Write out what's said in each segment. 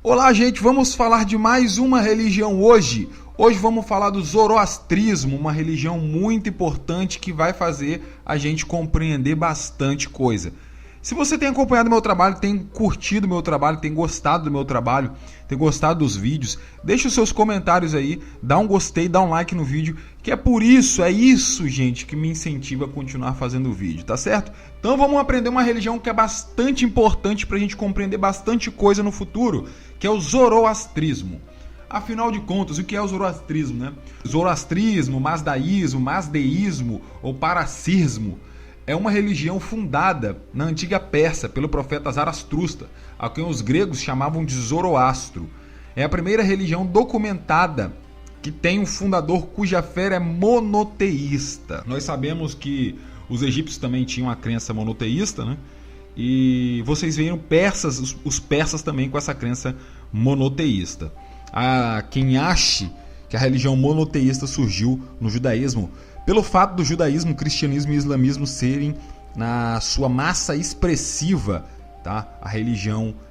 Olá, gente, vamos falar de mais uma religião hoje. Hoje vamos falar do zoroastrismo, uma religião muito importante que vai fazer a gente compreender bastante coisa. Se você tem acompanhado meu trabalho, tem curtido meu trabalho, tem gostado do meu trabalho, tem gostado dos vídeos, deixa os seus comentários aí, dá um gostei, dá um like no vídeo, que é isso, gente, que me incentiva a continuar fazendo vídeo, tá certo? Então vamos aprender uma religião que é bastante importante pra gente compreender bastante coisa no futuro, que é o zoroastrismo. Afinal de contas, o que é o zoroastrismo, né? Zoroastrismo, masdaísmo, masdeísmo ou parassismo é uma religião fundada na antiga Pérsia pelo profeta Zarastusta, a quem os gregos chamavam de Zoroastro. É a primeira religião documentada que tem um fundador cuja fé é monoteísta. Nós sabemos que os egípcios também tinham a crença monoteísta, né? E vocês viram os persas também com essa crença monoteísta. Há quem ache que a religião monoteísta surgiu no judaísmo pelo fato do judaísmo, cristianismo e islamismo serem, na sua massa expressiva, tá?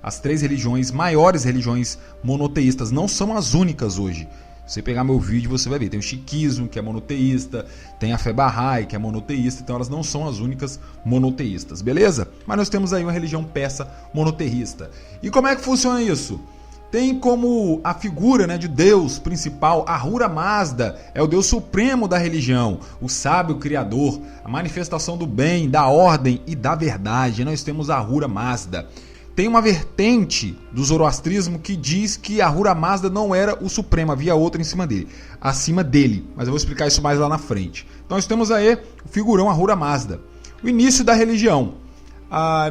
As três religiões, maiores religiões monoteístas, não são as únicas hoje. Se você pegar meu vídeo, você vai ver, tem o sikhismo, que é monoteísta, tem a fé Bahá'í, que é monoteísta, então elas não são as únicas monoteístas, beleza? Mas nós temos aí uma religião persa monoteísta. E como é que funciona isso? Tem como a figura, né, de Deus principal, Ahura Mazda, é o Deus supremo da religião, o sábio criador, a manifestação do bem, da ordem e da verdade. Nós temos Ahura Mazda. Tem uma vertente do zoroastrismo que diz que Ahura Mazda não era o supremo, havia outra acima dele, mas eu vou explicar isso mais lá na frente. Então nós temos aí o figurão Ahura Mazda. O início da religião.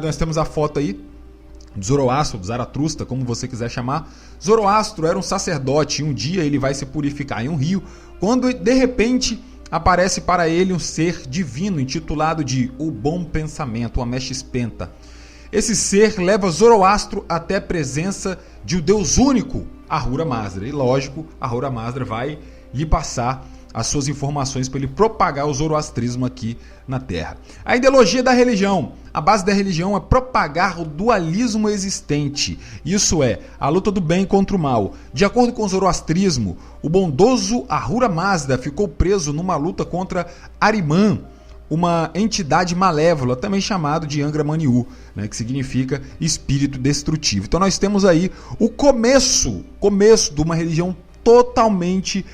Nós temos a foto aí de Zoroastro, de Zaratrusta, como você quiser chamar. Zoroastro era um sacerdote e um dia ele vai se purificar em um rio, quando de repente aparece para ele um ser divino intitulado de O Bom Pensamento, o Ameshspenta. Esse ser leva Zoroastro até a presença de um Deus único, Ahura Mazda. E lógico, Ahura Mazda vai lhe passar as suas informações para ele propagar o zoroastrismo aqui na Terra. A ideologia da religião. A base da religião é propagar o dualismo existente. Isso é, a luta do bem contra o mal. De acordo com o zoroastrismo, o bondoso Ahura Mazda ficou preso numa luta contra Ahriman, uma entidade malévola, também chamado de Angra Maniu, né, que significa espírito destrutivo. Então nós temos aí o começo de uma religião totalmente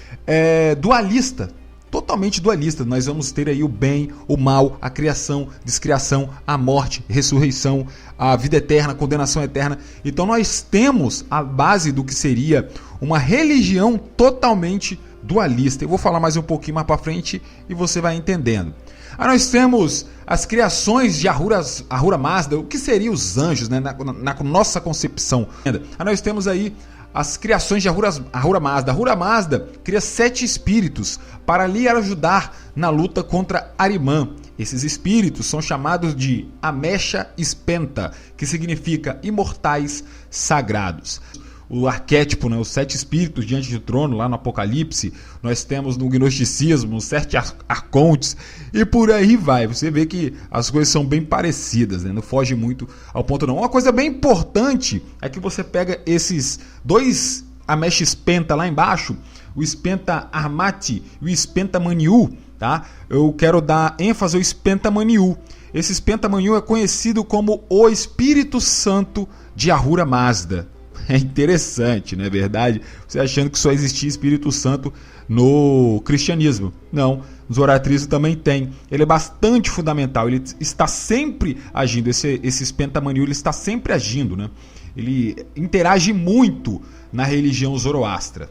dualista. Totalmente dualista. Nós vamos ter aí o bem, o mal, a criação, descriação, a morte, ressurreição, a vida eterna, a condenação eterna. Então nós temos a base do que seria uma religião totalmente dualista. Eu vou falar mais um pouquinho mais para frente e você vai entendendo. Aí nós temos as criações de Ahura Mazda, o que seriam os anjos, né, na nossa concepção. Aí nós temos aí as criações de Ahura Mazda. Ahura Mazda cria 7 espíritos para lhe ajudar na luta contra Ahriman. Esses espíritos são chamados de Ameshspenta, que significa imortais sagrados. O arquétipo, né, os 7 espíritos diante do trono, lá no Apocalipse, nós temos no gnosticismo os 7 arcontes e por aí vai. Você vê que as coisas são bem parecidas, né? Não foge muito ao ponto não. Uma coisa bem importante é que você pega esses 2 Ameshspenta lá embaixo, o Spenta Armati e o Spenta Maniu, tá? Eu quero dar ênfase ao Spenta Maniu. Esse Spenta Maniu é conhecido como o Espírito Santo de Ahura Mazda. É interessante, não é verdade? Você achando que só existia Espírito Santo no cristianismo. Não, no zoroastrismo também tem. Ele é bastante fundamental, ele está sempre agindo. Esse Spenta Maniu, ele está sempre agindo, né? Ele interage muito na religião zoroastra.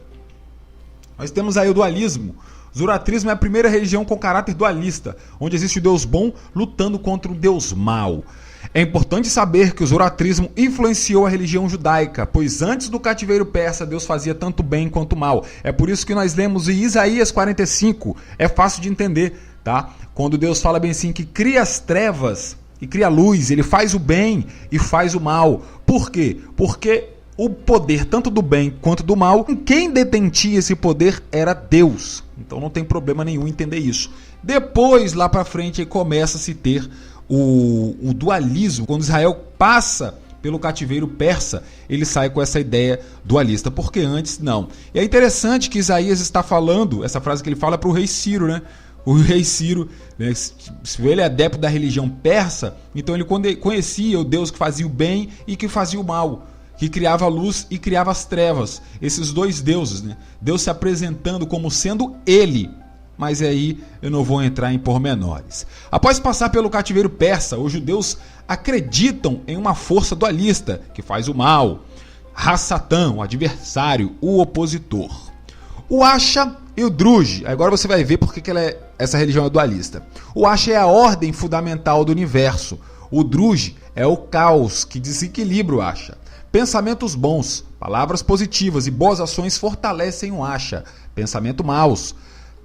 Nós temos aí o dualismo. O zoroastrismo é a primeira religião com caráter dualista, onde existe o Deus bom lutando contra o Deus mau. É importante saber que o zoroastrismo influenciou a religião judaica, pois antes do cativeiro persa Deus fazia tanto bem quanto mal. É por isso que nós lemos em Isaías 45, é fácil de entender, tá? Quando Deus fala bem assim que cria as trevas e cria a luz, ele faz o bem e faz o mal. Por quê? Porque o poder tanto do bem quanto do mal, quem detentia esse poder era Deus. Então não tem problema nenhum entender isso. Depois, lá para frente, começa a se ter o dualismo, quando Israel passa pelo cativeiro persa, ele sai com essa ideia dualista, porque antes não. E é interessante que Isaías está falando, essa frase que ele fala para o rei Ciro, né? O rei Ciro, né, se ele é adepto da religião persa, então ele conhecia o Deus que fazia o bem e que fazia o mal, que criava a luz e criava as trevas. Esses dois deuses, né? Deus se apresentando como sendo ele. Mas aí eu não vou entrar em pormenores. Após passar pelo cativeiro persa, os judeus acreditam em uma força dualista que faz o mal. Ra-Satã, o adversário, o opositor. O Asha e o Druge. Agora você vai ver por que essa religião é dualista. O Asha é a ordem fundamental do universo. O Druge é o caos que desequilibra o Asha. Pensamentos bons, palavras positivas e boas ações fortalecem o Asha. Pensamento maus,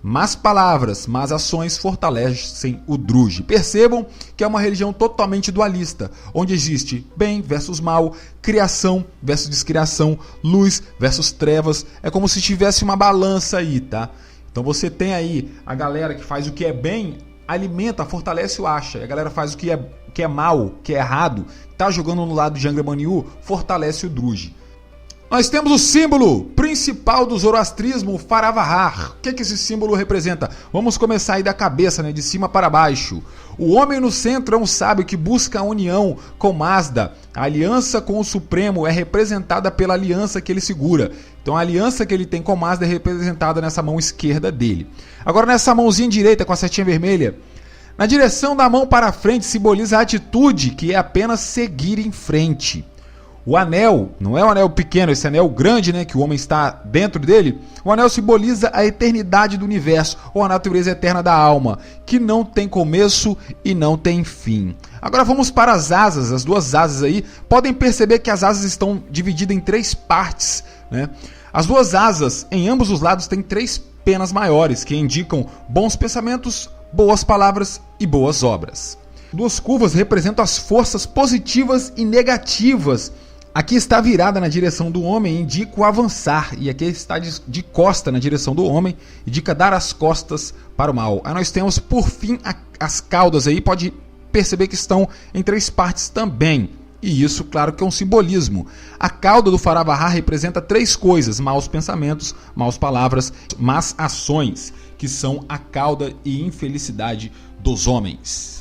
más palavras, más ações fortalecem o Druge. Percebam que é uma religião totalmente dualista, onde existe bem versus mal, criação versus descriação, luz versus trevas. É como se tivesse uma balança aí, tá? Então você tem aí a galera que faz o que é bem, alimenta, fortalece o Asha. E a galera faz o que é mal, que é errado, tá jogando no lado de Angra Mainyu, fortalece o Druge. Nós temos o símbolo principal do zoroastrismo, o Faravahar. O que esse símbolo representa? Vamos começar aí da cabeça, né, de cima para baixo. O homem no centro é um sábio que busca a união com Mazda. A aliança com o Supremo é representada pela aliança que ele segura. Então a aliança que ele tem com Mazda é representada nessa mão esquerda dele. Agora nessa mãozinha direita com a setinha vermelha, na direção da mão para frente simboliza a atitude, que é apenas seguir em frente. O anel, não é um anel pequeno, esse anel grande, né, que o homem está dentro dele. O anel simboliza a eternidade do universo, ou a natureza eterna da alma, que não tem começo e não tem fim. Agora vamos para as asas, as duas asas aí. Podem perceber que as asas estão divididas em três partes, né? As duas asas, em ambos os lados, têm três penas maiores, que indicam bons pensamentos, boas palavras e boas obras. Duas curvas representam as forças positivas e negativas. Aqui está virada na direção do homem, indica o avançar. E aqui está de costa na direção do homem, indica dar as costas para o mal. Aí nós temos, por fim, as caudas aí. Pode perceber que estão em três partes também. E isso, claro, que é um simbolismo. A cauda do Faravahar representa três coisas: maus pensamentos, maus palavras, más ações, que são a cauda e infelicidade dos homens.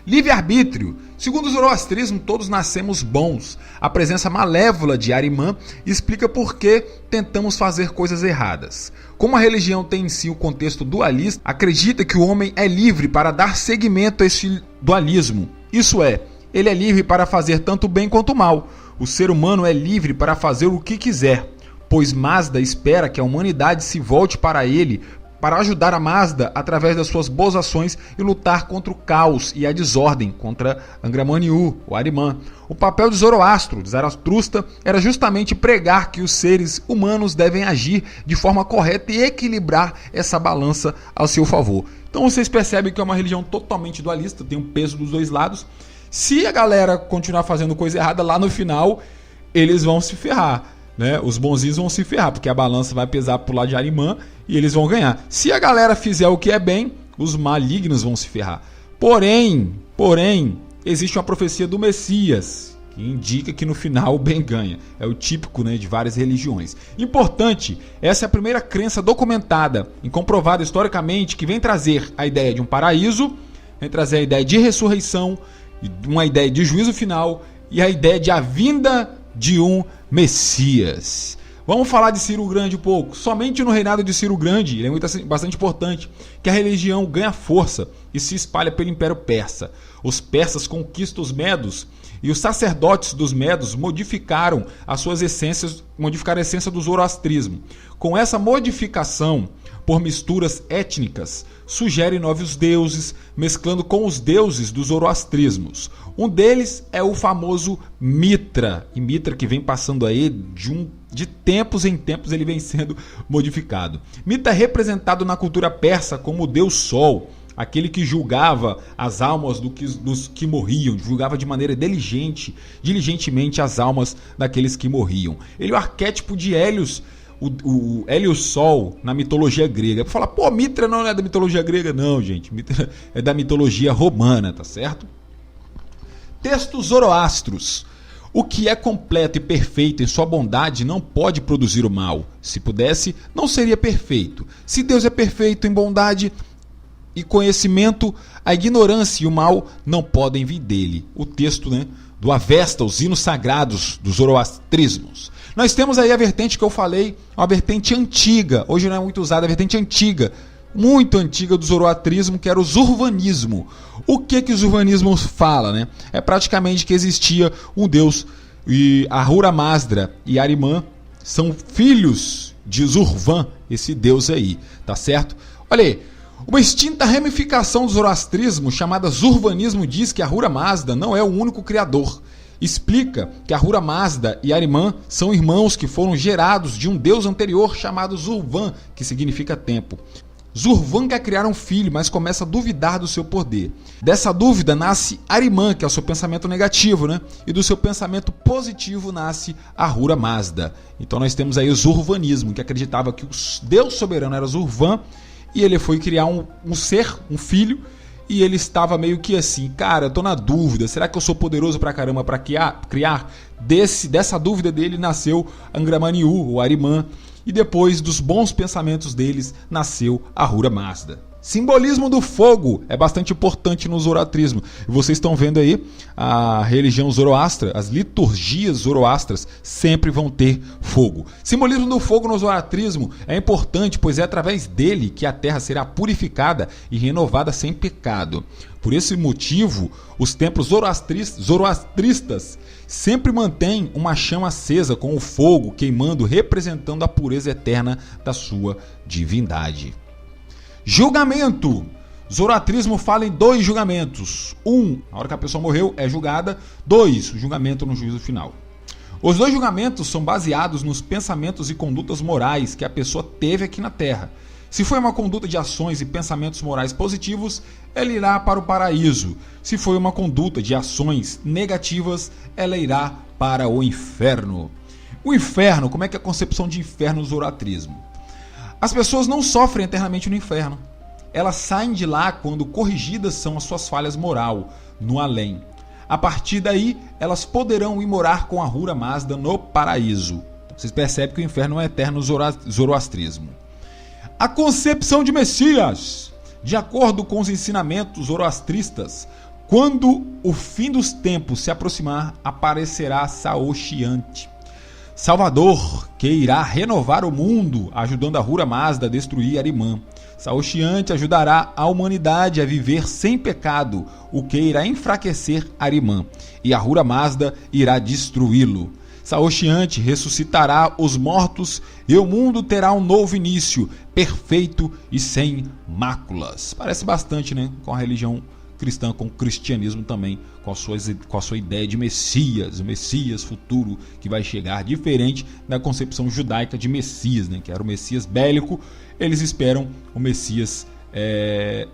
Livre-arbítrio. Segundo o zoroastrismo, todos nascemos bons. A presença malévola de Ahriman explica por que tentamos fazer coisas erradas. Como a religião tem em si o contexto dualista, acredita que o homem é livre para dar seguimento a esse dualismo. Isso é, ele é livre para fazer tanto o bem quanto o mal. O ser humano é livre para fazer o que quiser, pois Mazda espera que a humanidade se volte para ele para ajudar a Mazda através das suas boas ações e lutar contra o caos e a desordem, contra Angra Mainyu, o Ahriman. O papel de Zoroastro, de Zaratustra, era justamente pregar que os seres humanos devem agir de forma correta e equilibrar essa balança ao seu favor. Então vocês percebem que é uma religião totalmente dualista, tem um peso dos dois lados. Se a galera continuar fazendo coisa errada, lá no final eles vão se ferrar, né? Os bonzinhos vão se ferrar, porque a balança vai pesar pro lado de Ahriman e eles vão ganhar. Se a galera fizer o que é bem, os malignos vão se ferrar. Porém, existe uma profecia do Messias, que indica que no final o bem ganha. É o típico, né, de várias religiões. Importante, essa é a primeira crença documentada e comprovada historicamente que vem trazer a ideia de um paraíso, vem trazer a ideia de ressurreição, uma ideia de juízo final e a ideia de a vinda de um Messias. Vamos falar de Ciro Grande um pouco. Somente no reinado de Ciro Grande, ele é bastante importante, que a religião ganha força e se espalha pelo Império Persa. Os persas conquistam os medos e os sacerdotes dos medos modificaram as suas essências, modificaram a essência do zoroastrismo. Com essa modificação por misturas étnicas, sugere novos deuses, mesclando com os deuses dos zoroastrismos. Um deles é o famoso Mitra, e Mitra que vem passando aí de tempos em tempos ele vem sendo modificado. Mitra é representado na cultura persa como o deus Sol, aquele que julgava as almas dos que morriam, julgava de maneira diligentemente as almas daqueles que morriam. Ele é o arquétipo de Hélios, o Hélios Sol na mitologia grega. Para falar, pô, Mitra não é da mitologia grega, não, gente. Mitra é da mitologia romana, tá certo? Textos zoroastros. O que é completo e perfeito em sua bondade não pode produzir o mal. Se pudesse, não seria perfeito. Se Deus é perfeito em bondade e conhecimento, a ignorância e o mal não podem vir dele. O texto, do Avesta, os hinos sagrados dos zoroastrismos. Nós temos aí a vertente que eu falei, uma vertente antiga, hoje não é muito usada, a vertente antiga, muito antiga do zoroastrismo, que era o zurvanismo. O que o zurvanismo fala? É praticamente que existia um deus, e Ahura Mazda e Ahriman são filhos de Zurvan, esse deus aí, tá certo? Olha aí, uma extinta ramificação do zoroastrismo, chamada zurvanismo, diz que Ahura Mazda não é o único criador. Explica que Ahura Mazda e Ahriman são irmãos que foram gerados de um deus anterior chamado Zurvan, que significa tempo. Zurvan quer criar um filho, mas começa a duvidar do seu poder. Dessa dúvida nasce Ahriman, que é o seu pensamento negativo, E do seu pensamento positivo nasce Ahura Mazda. Então nós temos aí o zurvanismo, que acreditava que o Deus soberano era Zurvan, e ele foi criar um ser, um filho, e ele estava meio que assim, cara, eu tô na dúvida, será que eu sou poderoso pra caramba pra criar? Dessa dúvida dele nasceu Angramanyu, ou Ahriman, e depois dos bons pensamentos deles nasceu Ahura Mazda. Simbolismo do fogo é bastante importante no zoroastrismo. E vocês estão vendo aí a religião zoroastra, as liturgias zoroastras sempre vão ter fogo. Simbolismo do fogo no zoroastrismo é importante, pois é através dele que a terra será purificada e renovada sem pecado. Por esse motivo, os templos zoroastristas sempre mantêm uma chama acesa com o fogo queimando, representando a pureza eterna da sua divindade. Julgamento. Zoroastrismo fala em 2 julgamentos. 1, na hora que a pessoa morreu, é julgada. 2, o julgamento no juízo final. Os 2 julgamentos são baseados nos pensamentos e condutas morais que a pessoa teve aqui na Terra. Se foi uma conduta de ações e pensamentos morais positivos, ela irá para o paraíso. Se foi uma conduta de ações negativas, ela irá para o inferno. O inferno, como é que é a concepção de inferno no zoroastrismo? As pessoas não sofrem eternamente no inferno. Elas saem de lá quando corrigidas são as suas falhas moral, no além. A partir daí, elas poderão ir morar com Ahura Mazda no paraíso. Vocês percebem que o inferno é eterno no zoroastrismo. A concepção de Messias. De acordo com os ensinamentos zoroastristas, quando o fim dos tempos se aproximar, aparecerá Saoshyant, Salvador, que irá renovar o mundo, ajudando Ahura Mazda a destruir Ahriman. Saoshyant ajudará a humanidade a viver sem pecado, o que irá enfraquecer Ahriman, e Ahura Mazda irá destruí-lo. Saoshyant ressuscitará os mortos e o mundo terá um novo início, perfeito e sem máculas. Parece bastante, com a religião cristã, com o cristianismo também, com a sua ideia de Messias, o Messias futuro que vai chegar, diferente da concepção judaica de Messias, que era o Messias bélico. Eles esperam o Messias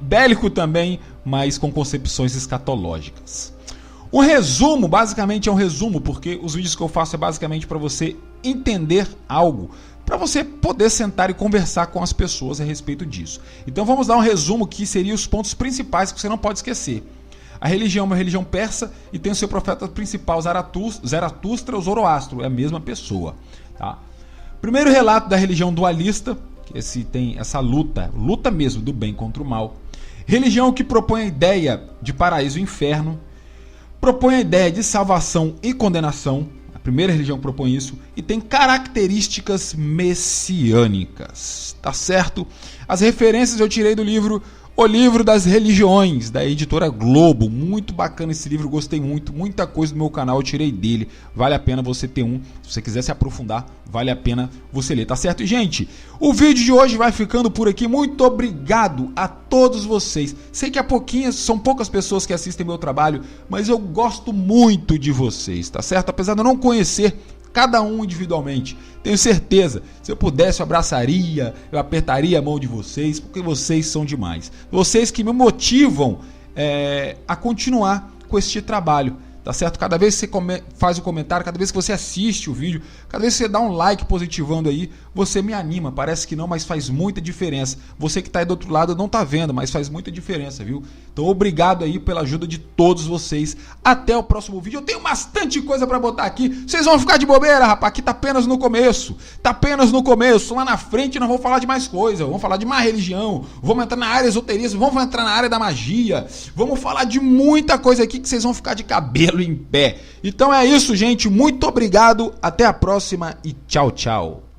bélico também, mas com concepções escatológicas. Um resumo, basicamente é um resumo, porque os vídeos que eu faço é basicamente para você entender algo, para você poder sentar e conversar com as pessoas a respeito disso. Então vamos dar um resumo que seria os pontos principais que você não pode esquecer. A religião é uma religião persa e tem o seu profeta principal Zaratustra ou Zoroastro, é a mesma pessoa. Tá? Primeiro relato da religião dualista, que tem essa luta mesmo do bem contra o mal. Religião que propõe a ideia de paraíso e inferno, propõe a ideia de salvação e condenação. A primeira religião propõe isso e tem características messiânicas, tá certo? As referências eu tirei do livro O Livro das Religiões, da editora Globo. Muito bacana esse livro, gostei muito. Muita coisa do meu canal eu tirei dele. Vale a pena você ter um. Se você quiser se aprofundar, vale a pena você ler, tá certo? E, gente, o vídeo de hoje vai ficando por aqui. Muito obrigado a todos vocês. Sei que são poucas pessoas que assistem meu trabalho, mas eu gosto muito de vocês, tá certo? Apesar de eu não conhecer cada um individualmente, tenho certeza, se eu pudesse eu abraçaria, eu apertaria a mão de vocês, porque vocês são demais. Vocês que me motivam a continuar com este trabalho, tá certo? Cada vez que você faz o comentário, cada vez que você assiste o vídeo, cada vez que você dá um like positivando aí, você me anima. Parece que não, mas faz muita diferença. Você que tá aí do outro lado não tá vendo, mas faz muita diferença, viu? Então obrigado aí pela ajuda de todos vocês. Até o próximo vídeo. Eu tenho bastante coisa pra botar aqui. Vocês vão ficar de bobeira, rapaz. Aqui tá apenas no começo. Tá apenas no começo. Lá na frente nós vamos falar de mais coisa. Vamos falar de mais religião. Vamos entrar na área esoterismo. Vamos entrar na área da magia. Vamos falar de muita coisa aqui que vocês vão ficar de cabelo em pé. Então é isso, gente. Muito obrigado. Até a próxima e tchau, tchau.